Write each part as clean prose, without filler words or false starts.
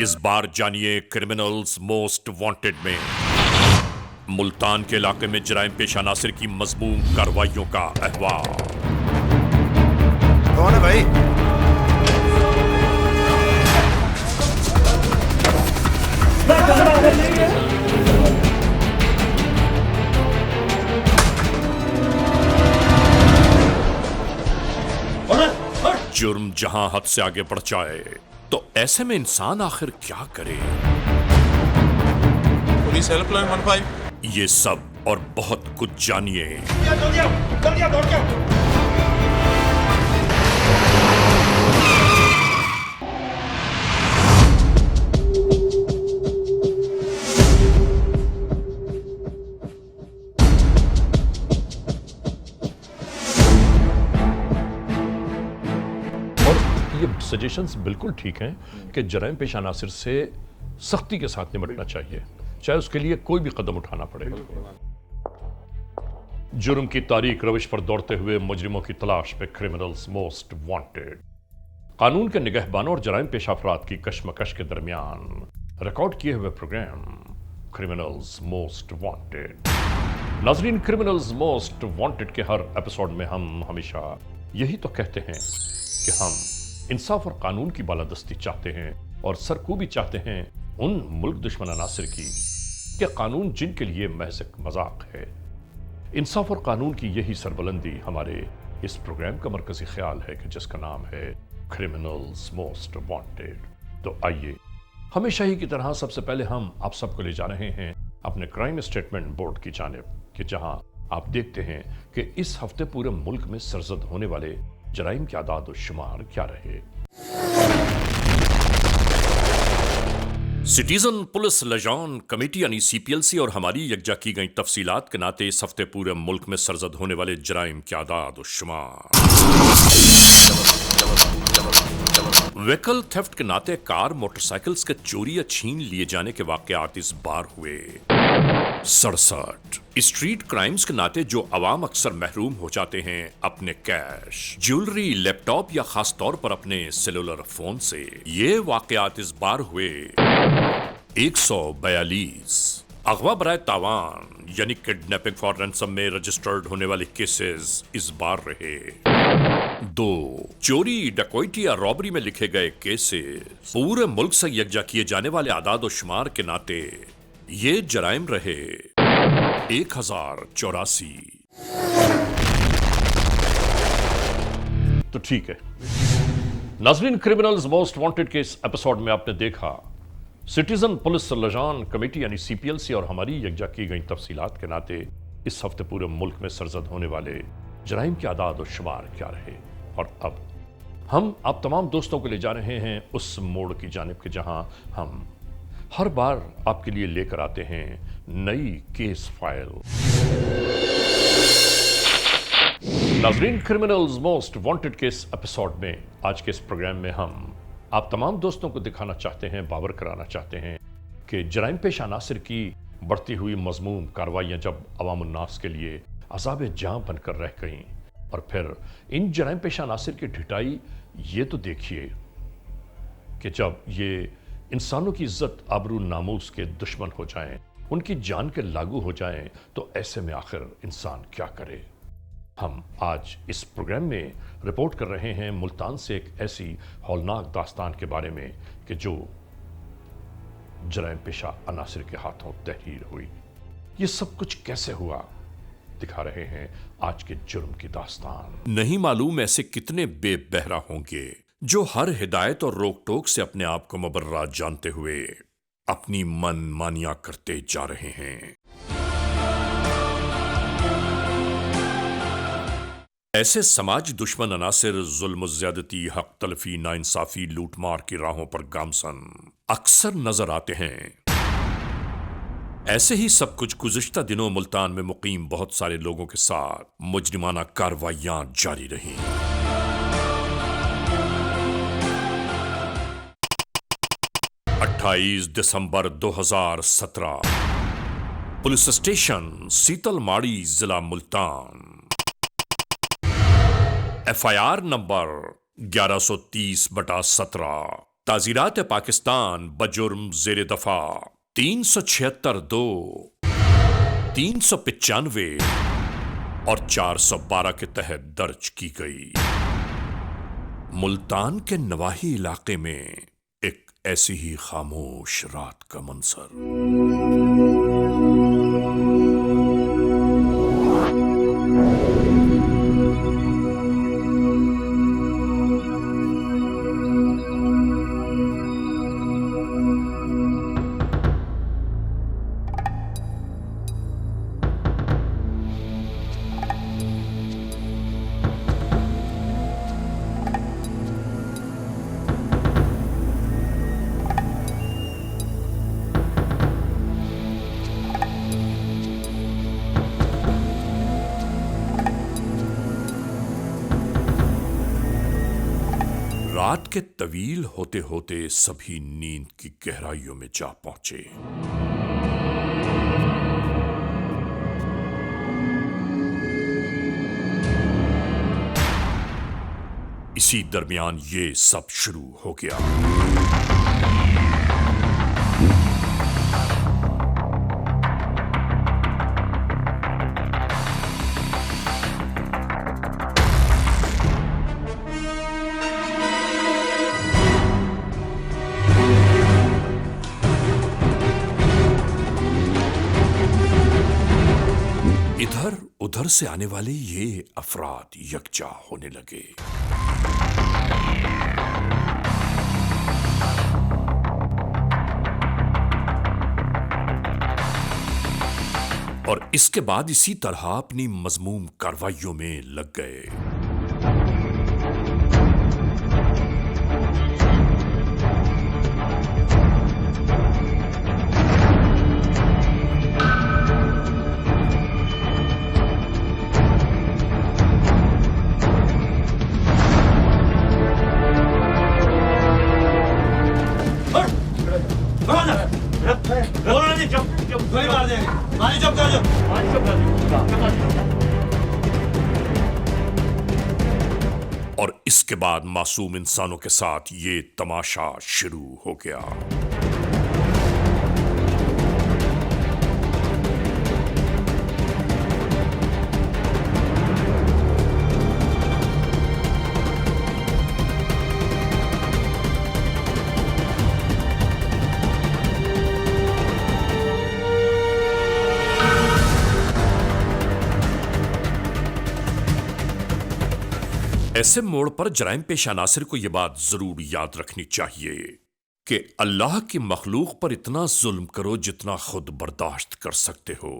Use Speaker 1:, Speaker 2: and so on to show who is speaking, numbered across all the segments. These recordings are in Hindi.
Speaker 1: इस बार जानिए क्रिमिनल्स मोस्ट वांटेड में मुल्तान के इलाके में जराइम पेशा नासिर की मजमूम कार्रवाइयों का अहवाल।
Speaker 2: कौन है भाई?
Speaker 1: जुर्म जहां हद से आगे बढ़ जाए तो ऐसे में इंसान आखिर क्या करे?
Speaker 2: Police helpline 15।
Speaker 1: ये सब और बहुत कुछ जानिए।
Speaker 3: सजेशंस बिल्कुल ठीक हैं कि जराइम पेशा नासिर से सख्ती के साथ निपटना चाहिए, चाहे उसके लिए कोई भी कदम उठाना पड़े। जुर्म की तारीख रविश पर दौड़ते हुए मुजरिमों की तलाश में क्रिमिनल्स मोस्ट वांटेड। कानून के निगहबानों और जराइम पेशा अफराद की कशमकश के दरमियान रिकॉर्ड किए हुए प्रोग्राम क्रिमिनल्स मोस्ट वांटेड। नाजरीन, क्रिमिनल्स मोस्ट वांटेड के हर एपिसोड में हम हमेशा यही तो कहते हैं कि हम इंसाफ और कानून की बालादस्ती चाहते हैं और सरकूबी चाहते हैं उन मुल्क दुश्मन अनासिर की कि कानून जिनके लिए महज एक मजाक है। इंसाफ और कानून की यही सरबुलंदी हमारे इस प्रोग्राम का मरकजी ख्याल है कि जिसका नाम है क्रिमिनल्स मोस्ट वांटेड। तो आइए, हमेशा ही की तरह सबसे पहले हम आप सबको ले जा रहे हैं अपने क्राइम स्टेटमेंट बोर्ड की जानिब कि जहां आप देखते हैं कि इस हफ्ते पूरे मुल्क में सरजद होने वाले जराइम के आदाद और शुमार क्या रहे।
Speaker 1: सिटीजन पुलिस लजान कमेटी यानी सीपीएलसी और हमारी यकजा की गई तफसीलात के नाते इस हफ्ते पूरे मुल्क में सरजद होने वाले जराइम के आदाद और शुमार। व्हीकल थेफ्ट के नाते कार मोटरसाइकिल्स के चोरी या छीन लिए जाने के वाकयात इस बार हुए 67। स्ट्रीट क्राइम्स के नाते जो अवाम अक्सर महरूम हो जाते हैं अपने कैश, ज्वेलरी, लैपटॉप या खास तौर पर अपने सेलुलर फोन से, ये वाकयात इस बार हुए 142। अगवा बराए तावान यानी किडनैपिंग फॉर रैंसम में रजिस्टर्ड होने वाले केसेस इस बार रहे 2। चोरी, डकैती या रॉबरी में लिखे गए केसेस पूरे मुल्क से यकजा किए जाने वाले आदाद और शुमार के नाते ये जराइम रहे 1084।
Speaker 3: तो ठीक है नाजरीन, क्रिमिनल्स मोस्ट वांटेड के इस एपिसोड में आपने देखा सिटीजन पुलिस लजान कमेटी यानी सीपीएलसी और हमारी यकजा की गई तफसीलात के नाते इस हफ्ते पूरे मुल्क में सरजद होने वाले जराइम के आदाद और शुमार क्या रहे। और अब हम आप तमाम दोस्तों को ले जा रहे हैं उस मोड़ की जानिब के जहां हम हर बार आपके लिए लेकर आते हैं नई केस फाइल। नाजरीन, क्रिमिनल्स मोस्ट वांटेड के इस एपिसोड में, आज के इस प्रोग्राम में हम आप तमाम दोस्तों को दिखाना चाहते हैं, बावर कराना चाहते हैं कि जराइम पेशा नासिर की बढ़ती हुई मजमूम कार्रवाइयाँ जब अवाम उन्नास के लिए अज़ाब जाँ बनकर रह गईं, और फिर इन जराइम पेशा नासिर की ढिठाई ये तो देखिए कि जब ये इंसानों की इज्जत, आबरू, नामूस के दुश्मन हो जाएं, उनकी जान के लागू हो जाएं, तो ऐसे में आखिर इंसान क्या करे। हम आज इस प्रोग्राम में रिपोर्ट कर रहे हैं मुल्तान से एक ऐसी हौलनाक दास्तान के बारे में कि जो जराइम पेशा अनासिर के हाथों तहरीर हुई। ये सब कुछ कैसे हुआ, दिखा रहे हैं आज के जुर्म की दास्तान।
Speaker 1: नहीं मालूम ऐसे कितने बेबहरा होंगे जो हर हिदायत और रोक टोक से अपने आप को मुबर्रा जानते हुए अपनी मन मानिया करते जा रहे हैं। ऐसे समाज दुश्मन अनासिर जुल्म, ज्यादती, हक तलफी, नाइंसाफी, लूटमार की राहों पर गामसन अक्सर नजर आते हैं। ऐसे ही सब कुछ गुज़िश्ता दिनों मुल्तान में मुकीम बहुत सारे लोगों के साथ मुजरिमाना कार्रवाइयां जारी रहीं। 28 दिसंबर 2017 पुलिस स्टेशन सीतलमाड़ी, जिला मुल्तान। एफआईआर नंबर 1130/17 ताजीरात पाकिस्तान बजुर्म जेर दफा 376(2), 395 और 412 के तहत दर्ज की गई। मुल्तान के नवाही इलाके में एक ऐसी ही खामोश रात का मंजर। रात के तवील होते होते सभी नींद की गहराइयों में जा पहुंचे। इसी दरमियान ये सब शुरू हो गया। इधर उधर से आने वाले ये अफराद यकजा होने लगे। और इसके बाद इसी तरह अपनी मजमूम कार्रवाइयों में लग गए। और इसके बाद मासूम इंसानों के साथ ये तमाशा शुरू हो गया। ऐसे मोड़ पर जराइम पेशा नासिर को यह बात जरूर याद रखनी चाहिए कि अल्लाह की मखलूक पर इतना जुल्म करो जितना खुद बर्दाश्त कर सकते हो।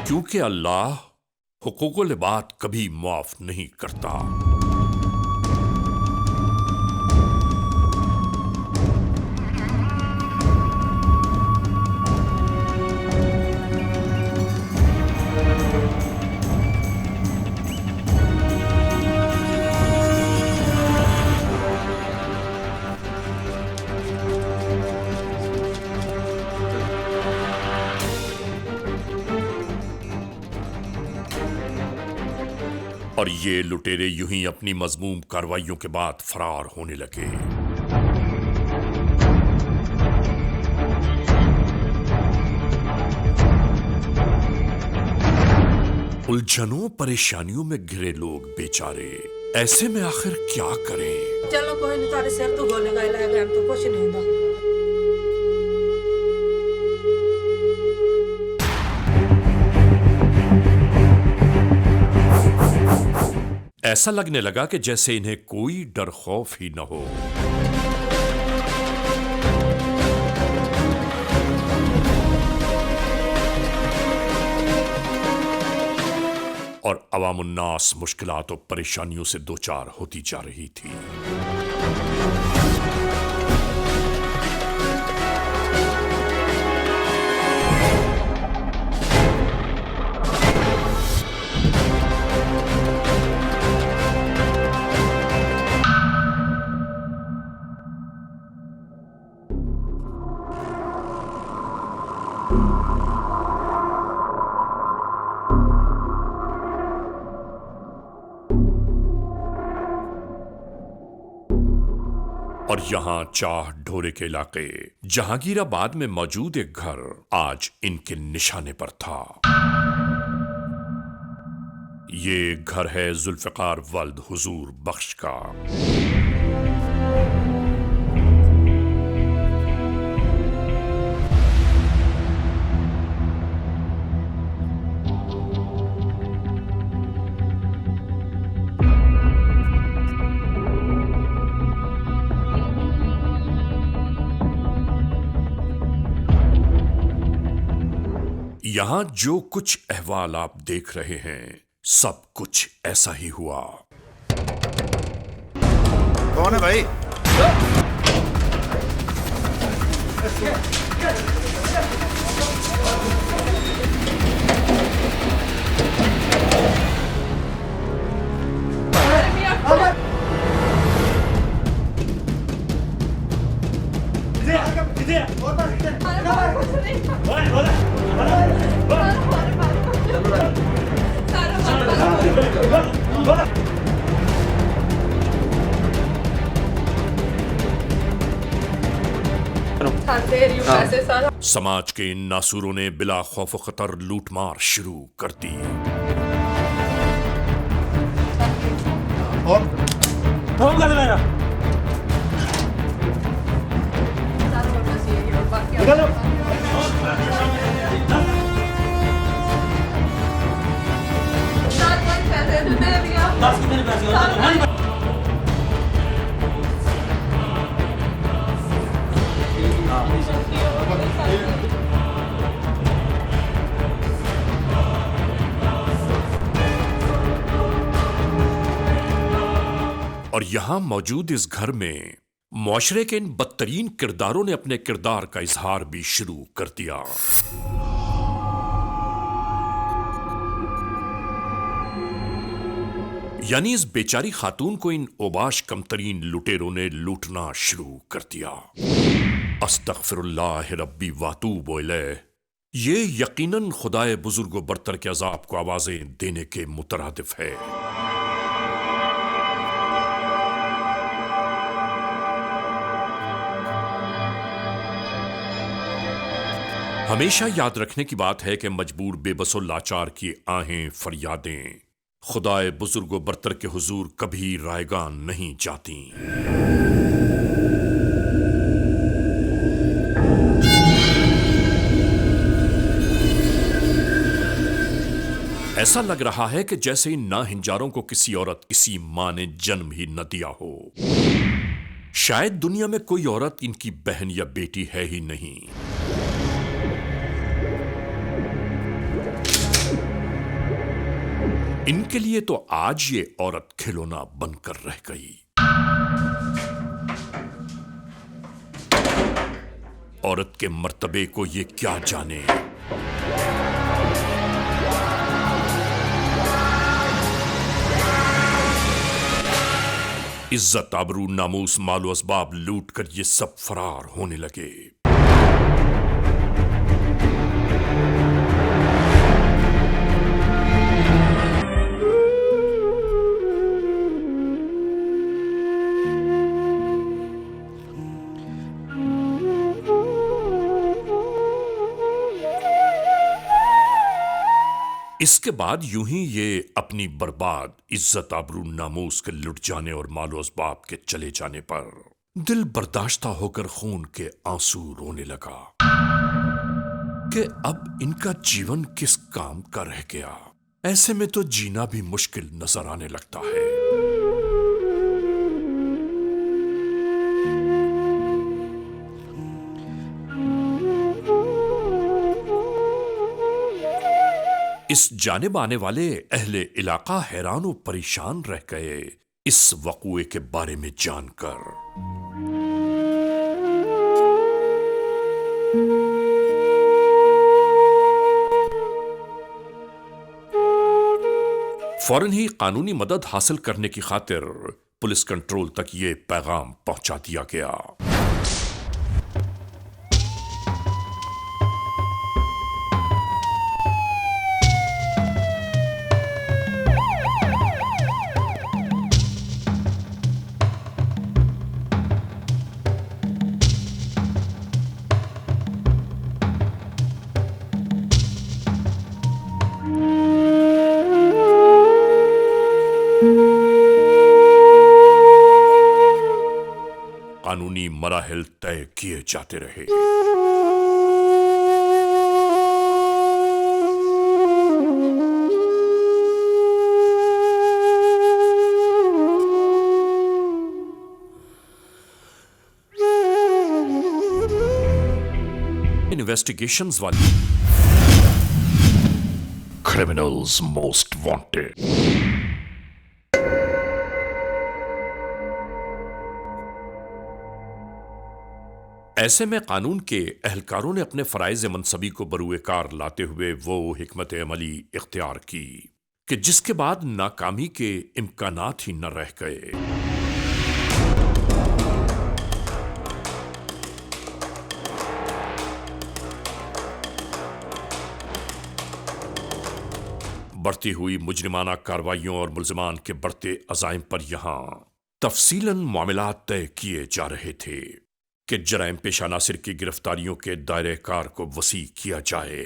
Speaker 1: क्योंकि अल्लाह हुकूकुल इबाद कभी माफ नहीं करता। और ये लुटेरे यूं ही अपनी मजमूम कार्रवाइयों के बाद फरार होने लगे। उलझनों परेशानियों में घिरे लोग बेचारे ऐसे में आखिर क्या करें?
Speaker 4: चलो कोई नहीं, तारे सिर तो गोले गए लगे, तो कुछ नहीं होगा।
Speaker 1: ऐसा लगने लगा कि जैसे इन्हें कोई डर खौफ ही न हो। और अवामुन्नास मुश्किलात और परेशानियों से दो चार होती जा रही थी। और यहां चाह ढोरे के इलाके जहांगीराबाद में मौजूद एक घर आज इनके निशाने पर था। ये घर है जुल्फिकार वल्द हुजूर बख्श का। यहां जो कुछ अहवाल आप देख रहे हैं सब कुछ ऐसा ही हुआ।
Speaker 5: कौन है भाई?
Speaker 1: समाज के इन नासूरों ने बिला खौफ खतर लूटमार शुरू कर दी। और यहां मौजूद इस घर में मुआशरे के इन बदतरीन किरदारों ने अपने किरदार का इजहार भी शुरू कर दिया। यानी इस बेचारी खातून को इन ओबाश कमतरीन लुटेरों ने लूटना शुरू कर दिया। अस्तगफिरुल्लाह रब्बी वातूब इलैह। ये यकीनन खुदाए बुजुर्ग बरतर के अजाब को आवाजें देने के मुतरादिफ है। हमेशा याद रखने की बात है कि मजबूर बेबसो लाचार की आहें फरियादें खुदाए बुजुर्ग बरतर के हुजूर कभी रायगान नहीं जाती। ऐसा लग रहा है कि जैसे इन नाहिंजारों को किसी औरत किसी मां ने जन्म ही न दिया हो। शायद दुनिया में कोई औरत इनकी बहन या बेटी है ही नहीं। इनके लिए तो आज ये औरत खिलौना बनकर रह गई। औरत के मर्तबे को ये क्या जाने। इज्जत आबरू नामूस मालो असबाब लूट कर ये सब फरार होने लगे। इसके बाद यूं ही ये अपनी बर्बाद इज्जत आबरू नामूस के लुट जाने और मालो असबाब के चले जाने पर दिल बर्दाश्ता होकर खून के आंसू रोने लगा कि अब इनका जीवन किस काम का रह गया। ऐसे में तो जीना भी मुश्किल नजर आने लगता है। इस जानिब आने वाले अहले इलाका हैरान और परेशान रह गए इस वक़ूए के बारे में जानकर। फौरन ही कानूनी मदद हासिल करने की खातिर पुलिस कंट्रोल तक ये पैगाम पहुंचा दिया गया। मराहिल तय किए जाते रहे। इन्वेस्टिगेशंस वाली क्रिमिनल्स मोस्ट वांटेड। ऐसे में कानून के एहलकारों ने अपने फराइज मनसबी को बरूए कार लाते हुए वो हिकमत अमली इख्तियार की कि जिसके बाद नाकामी के इम्कानात ही न रह गए। बढ़ती हुई मुजरिमाना कार्रवाइयों और मुल्जिमान के बढ़ते अजाइम पर यहां तफसीलन मामलात तय किए जा रहे थे कि जराइम पेशा नासिर की गिरफ्तारियों के दायरे कार को वसी किया जाए।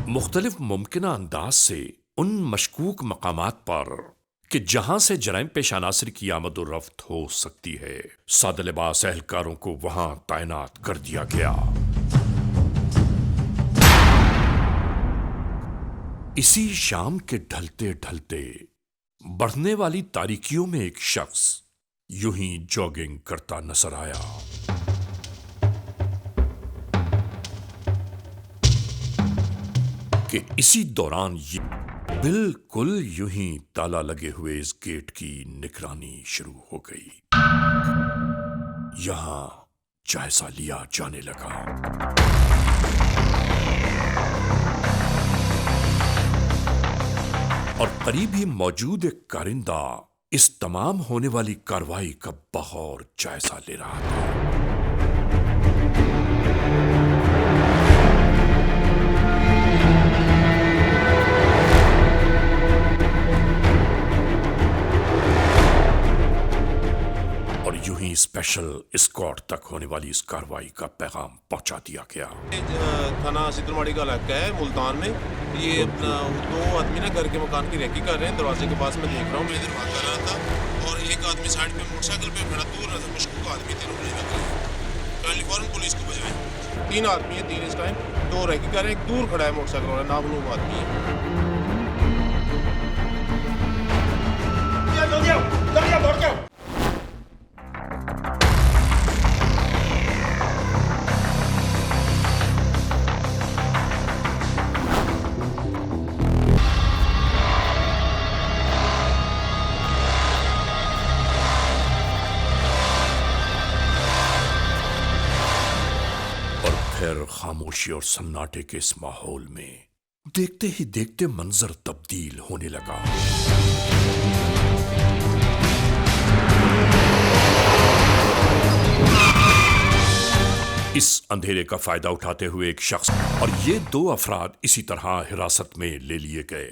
Speaker 1: मुख्तलिफ मुमकिना अंदाज से उन मशकूक मकामात पर कि जहां से जराइम पेशा नासिर की आमद और रफ्त हो सकती है, सादे लिबास एहलकारों को वहां तैनात कर दिया गया। इसी शाम के ढलते ढलते बढ़ने वाली तारीकियों में एक शख्स यूं ही जॉगिंग करता नजर आया। कि इसी दौरान ये बिल्कुल यूं ही ताला लगे हुए इस गेट की निगरानी शुरू हो गई। यहां जायजा लिया जाने लगा। और करीब ही मौजूद एक कारिंदा इस तमाम होने वाली कार्रवाई का बगौर जायजा ले रहा था। स्पेशल स्क्वाड तक होने वाली इस कार्रवाई का पैगाम पहुंचा दिया गया।
Speaker 2: थाना सीतलवाड़ी का इलाका है मुल्तान में। ये अपना 2 आदमी ना घर के मकान की रेकी कर रहे हैं। दरवाजे के पास मैं देख रहा हूँ, मैं इधर बात कर रहा था और एक आदमी साइड पे मोटरसाइकिल पे खड़ा दूर रहा था। मुश्किल आदमी थे, पहले फौरन पुलिस को बजाए। 3 आदमी है, 3 इस टाइम 2 रेकी कर रहे हैं। एक दूर खड़ा है मोटरसाइकिल वाला, नामनूम आदमी है।
Speaker 1: फिर खामोशी और सन्नाटे के इस माहौल में देखते ही देखते मंजर तब्दील होने लगा। इस अंधेरे का फायदा उठाते हुए एक शख्स और ये 2 अफराद इसी तरह हिरासत में ले लिए गए।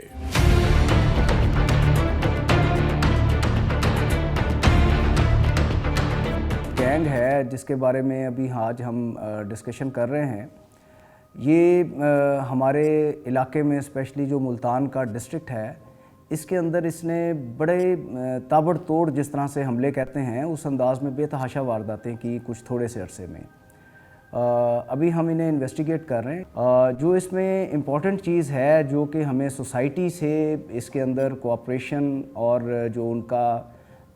Speaker 5: गैंग है जिसके बारे में अभी आज हम डिस्कशन कर रहे हैं। ये हमारे इलाके में स्पेशली जो मुल्तान का डिस्ट्रिक्ट है, इसके अंदर इसने बड़े ताबड़तोड़ जिस तरह से हमले कहते हैं उस अंदाज में बेतहाशा वारदातें की कुछ थोड़े से अरसे में। अभी हम इन्हें इन्वेस्टिगेट कर रहे हैं। जो इसमें इम्पॉर्टेंट चीज़ है जो कि हमें सोसाइटी से इसके अंदर कोऑपरेशन और जो उनका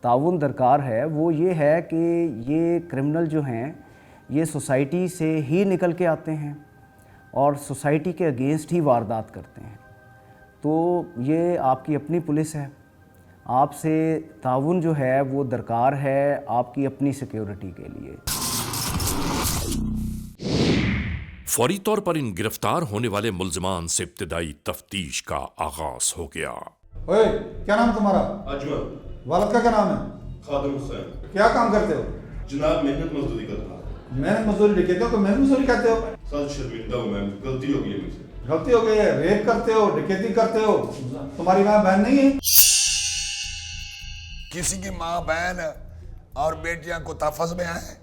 Speaker 5: ताउन दरकार है वो ये है कि ये क्रिमिनल जो हैं ये सोसाइटी से ही निकल के आते हैं और सोसाइटी के अगेंस्ट ही वारदात करते हैं। तो ये आपकी अपनी पुलिस है, आपसे ताउन जो है वो दरकार है आपकी अपनी सिक्योरिटी के लिए।
Speaker 1: फौरी तौर पर इन गिरफ्तार होने वाले मुल्जिमान से इब्तिदाई तफ्तीश का आगाज हो गया।
Speaker 6: ओए, क्या नाम तुम्हारा?
Speaker 7: अजमल।
Speaker 6: वालिद का क्या नाम है?
Speaker 7: खादिम हुसैन।
Speaker 6: क्या काम करते हो?
Speaker 7: जनाब मेहनत मजदूरी करता हूँ।
Speaker 6: मेहनत मजदूरी लिखते हो तो मेहनत मजदूरी कहते हो?
Speaker 7: सर शर्मिंदा हूँ मैम, गलती हो गई है मुझसे।
Speaker 6: गलती हो गई है? रेप करते हो, डकैती करते हो? तुम्हारी माँ बहन नहीं है?
Speaker 8: किसी की माँ बहन और बेटियां को तहफ़्फ़ुज़ में आए,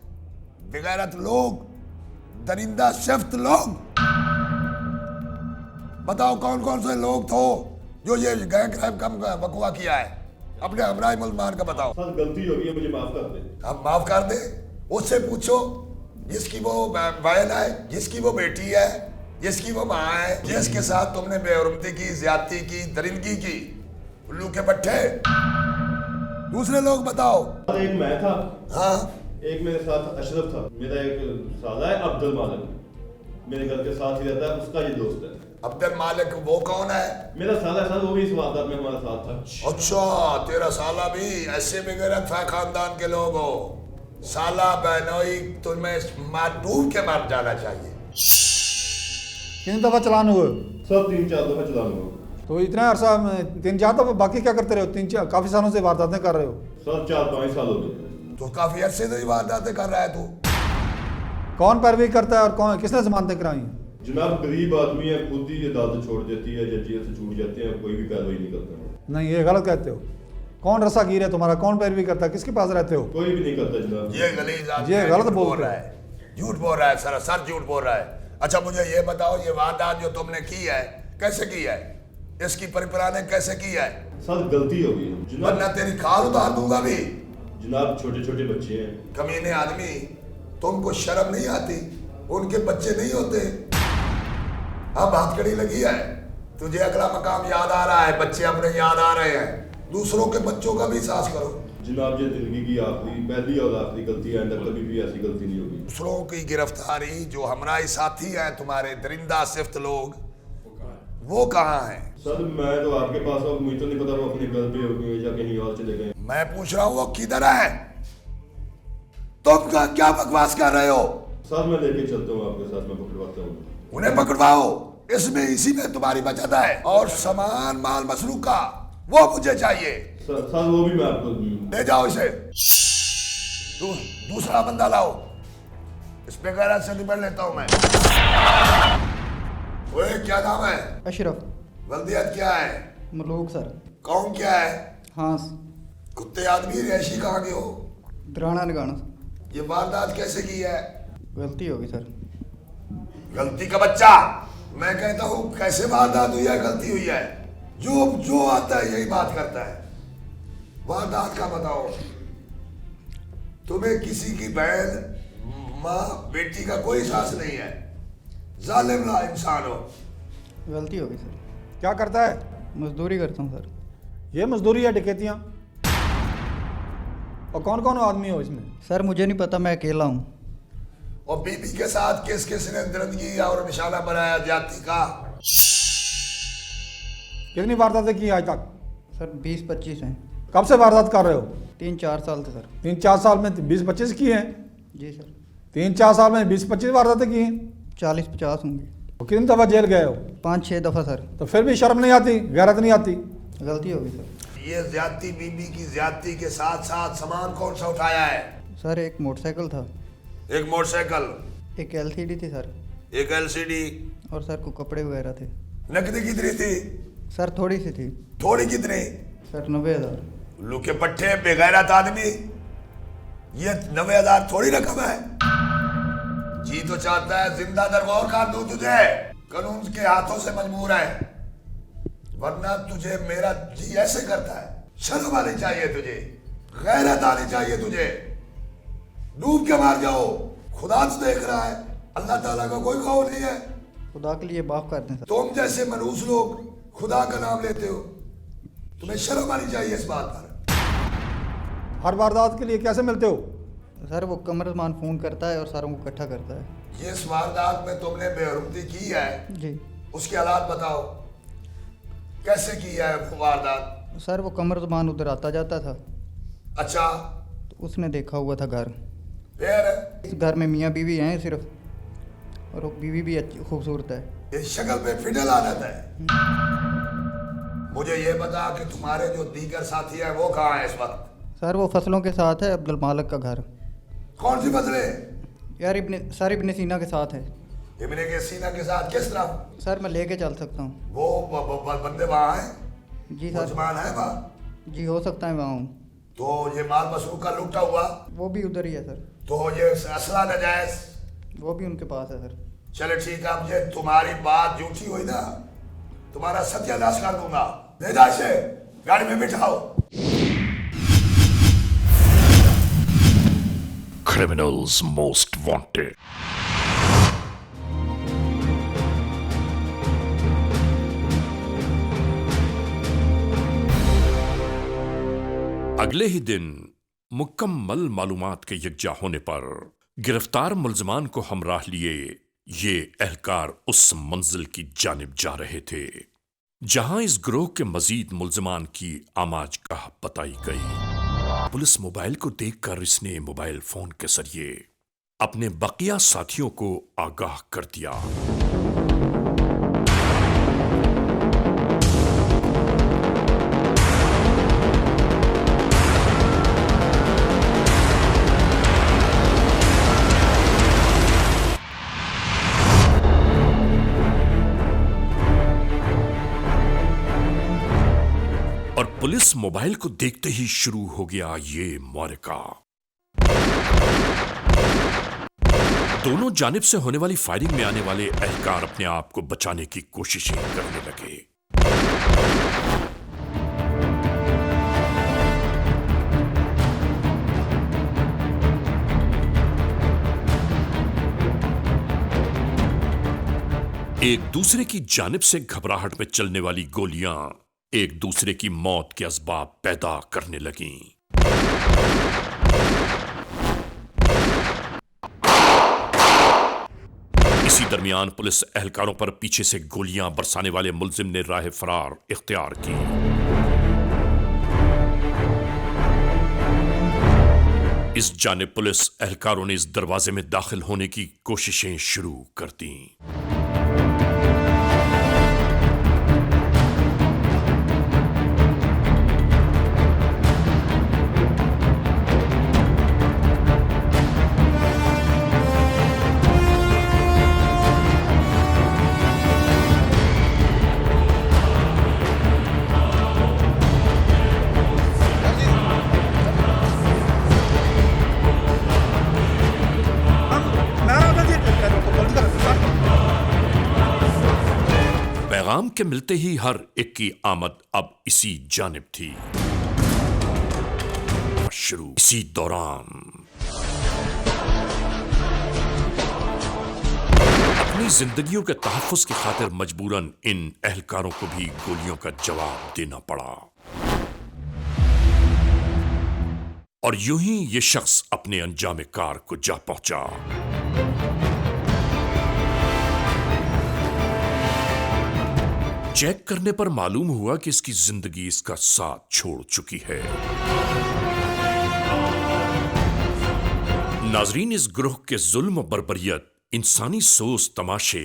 Speaker 8: बेगैरत लोग, दरिंदा सिफ्त लोग। बताओ कौन कौन से लोग थे जो ये गैंग क्राइम कम बकवा किया है? अपने हमराई मुसलमान का बताओ।
Speaker 7: सर गलती हो गई है, मुझे माफ कर दे।
Speaker 8: हम माफ कर दे, उससे पूछो जिसकी वो बहन है, जिसकी वो बेटी है, जिसकी वो माँ है, जिसके साथ तुमने बेहुरमती की, ज्यादती की, दरिंदगी की, उल्लू के पट्टे। दूसरे लोग बताओ।
Speaker 7: एक मैं था,
Speaker 8: हाँ,
Speaker 7: एक मेरे साथ अशरफ था, मेरा एक साला है अब्दुल मालिक, मेरे घर के साथ ही रहता है, उसका ये दोस्त है।
Speaker 8: अब्दुल मालिक वो कौन है?
Speaker 7: मेरा साला सर, वो भी इस वारदात में हमारे साथ था।
Speaker 8: अच्छा, तेरा साला भी? ऐसे बेगैरत खानदान के लोग हो। साला बहनोई तुम्हें मार डूब के मार जाना चाहिए।
Speaker 6: कितनी दफ़ा चलान हुए?
Speaker 7: सब 3-4 दफा चलान हुआ।
Speaker 6: तो इतना अरसा 3-4 दफ़ा, बाकी क्या करते रहे हो? 3-4 काफ़ी सालों से वारदातें कर रहे हो।
Speaker 7: सर 4-5 साल हो गए।
Speaker 8: तो काफी अरसे से वारदातें कर रहा है तू।
Speaker 6: कौन पैरवी करता है और कौन, किसने जमानतें कराई हैं?
Speaker 7: जनाब गरीब आदमी है, खुद ही अदालत छोड़ देती है या जेल से छूट जाते हैं, कोई भी कार्रवाई नहीं करता।
Speaker 6: नहीं, ये गलत कहते हो। कौन रस्सागीर है तुम्हारा? कौन पैरवी करता है? किसके पास रहते हो?
Speaker 7: कोई भी नहीं करता जनाब।
Speaker 8: ये गलीज आदमी
Speaker 6: ये
Speaker 8: है,
Speaker 6: गलत
Speaker 8: झूठ
Speaker 6: बोल
Speaker 8: बोल
Speaker 6: रहा
Speaker 8: रहा है, झूठ बोल रहा है, सर झूठ बोल रहा है। अच्छा मुझे ये बताओ, ये वारदात जो तुमने की है कैसे की है? इसकी परिप्लान ने कैसे की है?
Speaker 7: सर गलती हो गई जनाब।
Speaker 8: वरना तेरी खाल उतार दूंगा भी।
Speaker 7: जनाब छोटे छोटे बच्चे हैं।
Speaker 8: कमीने आदमी, तुमको शर्म नहीं आती? उनके बच्चे नहीं होते? अब हथकड़ी लगी है, तुझे अगला मकाम याद आ रहा है, बच्चे अपने याद आ रहे हैं, दूसरों के बच्चों का भी साहस करो।
Speaker 7: जनाब ये जिंदगी की आखिरी, पहली और आखिरी गलती है, अंदर कभी भी ऐसी गलती नहीं होगी।
Speaker 8: दूसरों की गिरफ्तारी, जो हमारे साथी हैं तुम्हारे दरिंदा सिफ्त लोग, वो कहाँ हैं?
Speaker 7: सर मैं तो आपके पास हूँ, मुझे तो नहीं पता वो अपने घर पे हो गए या कहीं और चले गए।
Speaker 8: मैं पूछ रहा हूँ वो किधर है? तुम क्या बकवास कर रहे हो?
Speaker 7: सर मैं लेके चलता हूँ आपके साथ, मैं पकड़वाता हूँ।
Speaker 8: उन्हें पकड़वाओ, इसमें इसी में तुम्हारी बचत है, और सामान माल मसरूक का वो मुझे चाहिए।
Speaker 7: सर वो भी मैं आपको
Speaker 8: ले जाओ इसे। दूसरा बंदा लाओ, इस पे गैरत से निपट लेता हूँ मैं। ओए क्या नाम है?
Speaker 9: अशरफ।
Speaker 8: वल्दियत क्या है?
Speaker 9: मलूक सर।
Speaker 8: कौन क्या है?
Speaker 9: हाँ।
Speaker 8: कुत्ते आदमी रेशी कहाँ के हो?
Speaker 9: दराना नगाना।
Speaker 8: ये वारदात कैसे की है?
Speaker 9: गलती होगी सर।
Speaker 8: गलती का बच्चा, मैं कहता हूँ कैसे वारदात हुई है, गलती हुई है। जो आता है यही बात करता है। वारदात का बताओ। तुम्हें किसी की बहन, माँ, बेटी का कोई साहस नहीं है, जालिम ला इंसान हो।
Speaker 9: गलती होगी सर।
Speaker 6: क्या करता है?
Speaker 9: मजदूरी करता हूँ सर।
Speaker 6: ये मजदूरी है, डकैतियाँ? और कौन कौन आदमी हो इसमें?
Speaker 9: सर मुझे नहीं पता, मैं अकेला हूँ।
Speaker 8: और बीबी के साथ किस किस ने दरिंदगी और निशाना बनाया ज्यादती का?
Speaker 6: कितनी वारदातें की आज तक?
Speaker 9: सर 20-25 हैं।
Speaker 6: कब से वारदात कर रहे हो?
Speaker 9: 3-4 साल से सर।
Speaker 6: 3-4 साल में 20-25 की हैं?
Speaker 9: जी सर।
Speaker 6: 3-4 साल में 20-25 वारदातें की हैं?
Speaker 9: 40-50 होंगी।
Speaker 6: तो कितनी दफ़ा जेल गए हो?
Speaker 9: 5-6 दफ़ा सर।
Speaker 6: तो फिर भी शर्म नहीं आती, गैरत नहीं आती?
Speaker 9: गलती होगी सर।
Speaker 8: ये ज्यादती, बीबी की ज्यादती के साथ साथ सामान कौन सा उठाया है?
Speaker 9: सर एक मोटरसाइकिल था।
Speaker 8: एक मोटरसाइकिल,
Speaker 9: एक LCD थी सर।
Speaker 8: एक LCD,
Speaker 9: और सर को कपड़े वगैरह थे।
Speaker 8: नकदी कितनी थी?
Speaker 9: सर थोड़ी सी थी।
Speaker 8: थोड़ी कितनी?
Speaker 9: सर 90,000।
Speaker 8: लुके पट्टे बेगैरत आदमी, ये 90,000 थोड़ी रकम है। जी तो चाहता है जिंदा दरगोर कर दूं तुझे, कानून के हाथों से मजबूर है, वरना तुझे मेरा जी ऐसे करता है। शर्म आनी चाहिए तुझे, गैरत आनी चाहिए तुझे। डूब के मार जाओ, खुदा तो देख रहा है, अल्लाह ताला का कोई खौफ नहीं है।
Speaker 9: खुदा के लिए माफ कर दें सर।
Speaker 8: तुम जैसे मनूस लोग खुदा का नाम लेते हो, तुम्हें शर्म आनी चाहिए इस बात पर।
Speaker 6: हर वारदात के लिए कैसे मिलते हो?
Speaker 9: सर वो कमरमान फ़ोन करता है और सारों को इकट्ठा करता है।
Speaker 8: ये इस वारदात में तुमने बेहुरमती की है,
Speaker 9: जी।
Speaker 8: उसके हालात बताओ, कैसे की है वो वारदात?
Speaker 9: सर वो कमरमान उधर आता जाता था।
Speaker 8: अच्छा,
Speaker 9: तो उसने देखा हुआ था घर।
Speaker 8: फिर?
Speaker 9: इस घर में मियाँ बीवी हैं सिर्फ, और वो बीवी भी अच्छी खूबसूरत है।
Speaker 8: ये शक्ल पे फिडल आदत है। मुझे ये बता कि तुम्हारे जो दीगर साथी हैं वो कहाँ हैं इस वक्त?
Speaker 9: सर वो फसलों के साथ है, अब्दुल मालिक का घर।
Speaker 8: कौन सी फसलें?
Speaker 9: यार इब्ने सीना के साथ है।
Speaker 8: इब्ने के सीना के साथ किस तरफ?
Speaker 9: सर मैं लेके चल सकता हूँ।
Speaker 8: वो बंदे वहाँ हैं?
Speaker 9: जी
Speaker 8: वो
Speaker 9: सर।
Speaker 8: जमान है वहाँ?
Speaker 9: जी हो सकता है वहाँ हूँ।
Speaker 8: तो ये माल मसरूक का लूटा हुआ,
Speaker 9: वो भी उधर ही है सर।
Speaker 8: तो ये असला नजायज,
Speaker 9: वो भी उनके पास है सर।
Speaker 8: चले ठीक है, अब ये तुम्हारी बात झूठी हुई ना, तुम्हारा सत्यानाश कर दूंगा। ले जा इसे, गाड़ी में बिठाओ।
Speaker 1: Criminals Most Wanted. अगले ही दिन मुकम्मल मालूमात के यकजा होने पर गिरफ्तार मुल्जमान को हमराह लिए ये एहलकार उस मंजिल की जानिब जा रहे थे जहां इस ग्रोह के मजीद मुल्जमान की आमाजगाह बताई गई। पुलिस मोबाइल को देखकर इसने मोबाइल फोन के जरिए अपने बकिया साथियों को आगाह कर दिया। और पुलिस मोबाइल को देखते ही शुरू हो गया ये मुआरका। दोनों जानिब से होने वाली फायरिंग में आने वाले एहलकार अपने आप को बचाने की कोशिशें करने लगे। एक दूसरे की जानिब से घबराहट में चलने वाली गोलियां एक दूसरे की मौत के असबाब पैदा करने लगीं। इसी दरमियान पुलिस एहलकारों पर पीछे से गोलियां बरसाने वाले मुल्जिम ने राह फरार इख्तियार की। इस जानिब पुलिस एहलकारों ने इस दरवाजे में दाखिल होने की कोशिशें शुरू कर दी। पैगाम के मिलते ही हर एक की आमद अब इसी जानिब थी। शुरू इसी दौरान अपनी जिंदगियों के तहफ्फुज़ की खातिर मजबूरन इन एहलकारों को भी गोलियों का जवाब देना पड़ा। और यूं ही ये शख्स अपने अंजाम कार को जा पहुंचा। चेक करने पर मालूम हुआ कि इसकी जिंदगी इसका साथ छोड़ चुकी है। नाजरीन, इस ग्रोह के जुल्म बर्बरियत, इंसानी सोच तमाशे,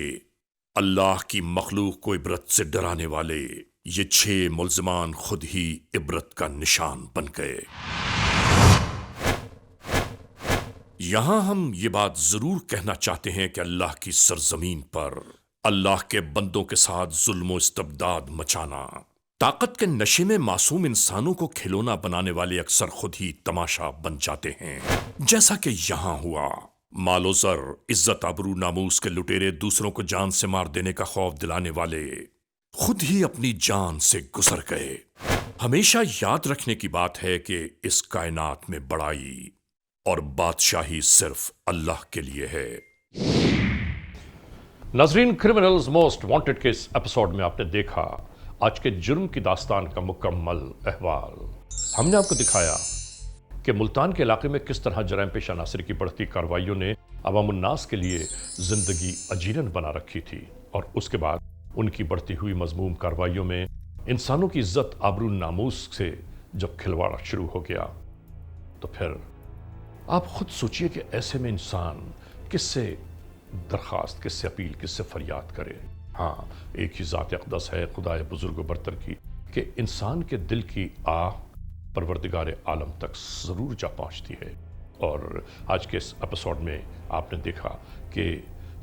Speaker 1: अल्लाह की मखलूक को इबरत से डराने वाले ये 6 मुल्जिमान खुद ही इबरत का निशान बन गए। यहां हम ये बात जरूर कहना चाहते हैं कि अल्लाह की सरजमीन पर अल्लाह के बंदों के साथ जुल्म इस्तबदाद मचाना, ताकत के नशे में मासूम इंसानों को खिलौना बनाने वाले अक्सर खुद ही तमाशा बन जाते हैं, जैसा कि यहां हुआ। मालो ज़र, इज्जत आबरू नामूस के लुटेरे दूसरों को जान से मार देने का खौफ दिलाने वाले खुद ही अपनी जान से गुजर गए। हमेशा याद रखने की बात है कि इस कायनात में बड़ाई और बादशाही सिर्फ अल्लाह के लिए है।
Speaker 3: नाजरीन, क्रिमिनल्स मोस्ट वांटेड के इस एपिसोड में आपने देखा आज के जुर्म की दास्तान का मुकम्मल अहवाल। हमने आपको दिखाया कि मुल्तान के इलाके में किस तरह जराइम पेश अनासर की बढ़ती कार्रवाइयों ने अवामुन्नास के लिए जिंदगी अजीरन बना रखी थी, और उसके बाद उनकी बढ़ती हुई मजमूम कार्रवाइयों में इंसानों की इज्जत आबरू नामूस से जब खिलवाड़ा शुरू हो गया, तो फिर आप खुद सोचिए कि ऐसे में इंसान किससे दरख्वास्त, किससे अपील, किससे फरियाद करे। हाँ, एक ही ज़ात अक़दस है खुदाए बुजुर्ग बरतर की कि इंसान के दिल की आह परवरदिगार आलम तक ज़रूर जा पहुँचती है। और आज के इस एपिसोड में आपने देखा कि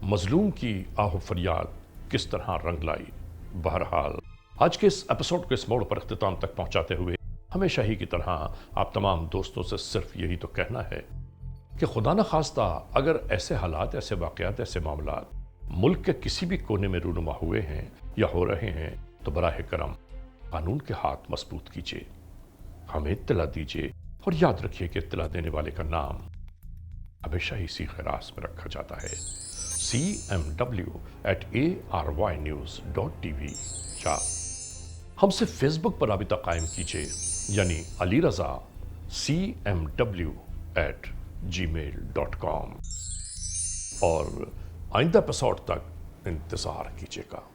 Speaker 3: मजलूम की आह फरियाद किस तरह रंग लाई। बहरहाल आज के इस एपिसोड को इस मोड़ पर अख्तिताम तक पहुँचाते हुए हमेशा ही की तरह आप तमाम दोस्तों से सिर्फ यही तो कहना है कि खुदा न खास्ता अगर ऐसे हालात, ऐसे वाक़यात, ऐसे मामलात मुल्क के किसी भी कोने में रूनुमा हुए हैं या हो रहे हैं तो बराह करम कानून के हाथ मजबूत कीजिए, हमें इत्तला दीजिए और याद रखिए कि इत्तला देने वाले का नाम हमेशा ही सीखे रास में रखा जाता है। cmw@arYnews.tv या हमसे फेसबुक पर राबिता कायम कीजिए, यानी अली रजा cmw@gmail.com। और आइंदा एपिसोड तक इंतजार कीजिएगा।